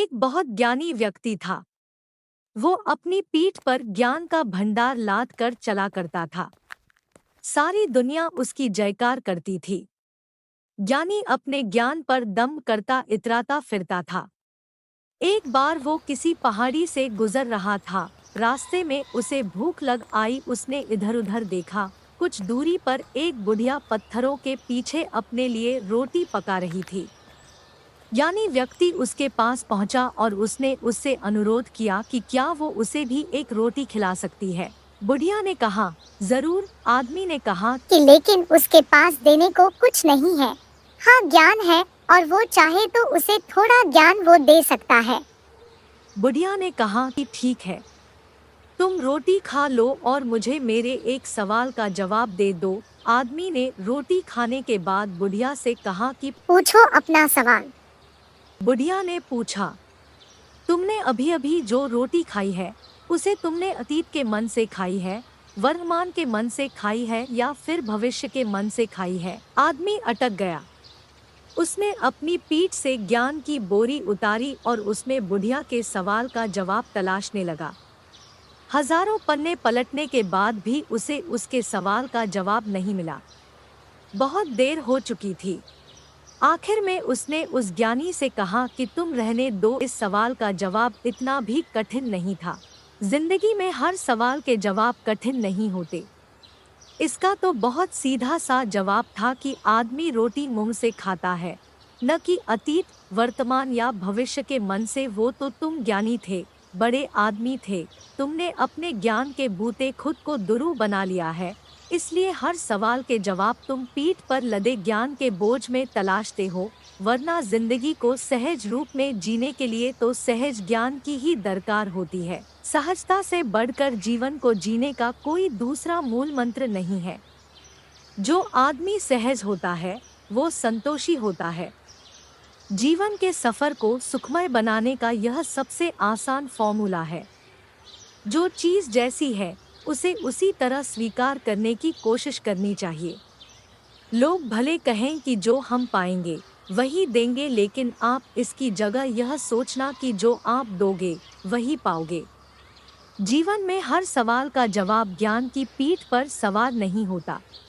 एक बहुत ज्ञानी व्यक्ति था। वो अपनी पीठ पर ज्ञान का भंडार लाद कर चला करता था। सारी दुनिया उसकी जयकार करती थी। ज्ञानी अपने ज्ञान पर दम करता इतराता फिरता था। एक बार वो किसी पहाड़ी से गुजर रहा था। रास्ते में उसे भूख लग आई। उसने इधर-उधर देखा। कुछ दूरी पर एक बुढ़िया पत्थरों के पीछे अपने लिए रोटी पका रही थी। ज्ञानी व्यक्ति उसके पास पहुंचा और उसने उससे अनुरोध किया कि क्या वो उसे भी एक रोटी खिला सकती है। बुढ़िया ने कहा, जरूर। आदमी ने कहा कि लेकिन उसके पास देने को कुछ नहीं है। हाँ, ज्ञान है और वो चाहे तो उसे थोड़ा ज्ञान वो दे सकता है। बुढ़िया ने कहा कि ठीक है, तुम रोटी खा लो और मुझे मेरे एक सवाल का जवाब दे दो। आदमी ने रोटी खाने के बाद बुढ़िया से कहा कि पूछो अपना सवाल। बुढ़िया ने पूछा, तुमने अभी अभी जो रोटी खाई है उसे तुमने अतीत के मन से खाई है, वर्तमान के मन से खाई है या फिर भविष्य के मन से खाई है? आदमी अटक गया। उसने अपनी पीठ से ज्ञान की बोरी उतारी और उसमें बुढ़िया के सवाल का जवाब तलाशने लगा। हजारों पन्ने पलटने के बाद भी उसे उसके सवाल का जवाब नहीं मिला। बहुत देर हो चुकी थी। आखिर में उसने उस ज्ञानी से कहा कि तुम रहने दो, इस सवाल का जवाब इतना भी कठिन नहीं था। जिंदगी में हर सवाल के जवाब कठिन नहीं होते। इसका तो बहुत सीधा सा जवाब था कि आदमी रोटी मुंह से खाता है, न कि अतीत, वर्तमान या भविष्य के मन से। वो तो तुम ज्ञानी थे, बड़े आदमी थे। तुमने अपने ज्ञान के बूते खुद को गुरु बना लिया है, इसलिए हर सवाल के जवाब तुम पीठ पर लदे ज्ञान के बोझ में तलाशते हो। वरना जिंदगी को सहज रूप में जीने के लिए तो सहज ज्ञान की ही दरकार होती है। सहजता से बढ़कर जीवन को जीने का कोई दूसरा मूल मंत्र नहीं है। जो आदमी सहज होता है वो संतोषी होता है। जीवन के सफर को सुखमय बनाने का यह सबसे आसान फॉर्मूला है। जो चीज जैसी है उसे उसी तरह स्वीकार करने की कोशिश करनी चाहिए। लोग भले कहें कि जो हम पाएंगे वही देंगे, लेकिन आप इसकी जगह यह सोचना कि जो आप दोगे वही पाओगे। जीवन में हर सवाल का जवाब ज्ञान की पीठ पर सवार नहीं होता।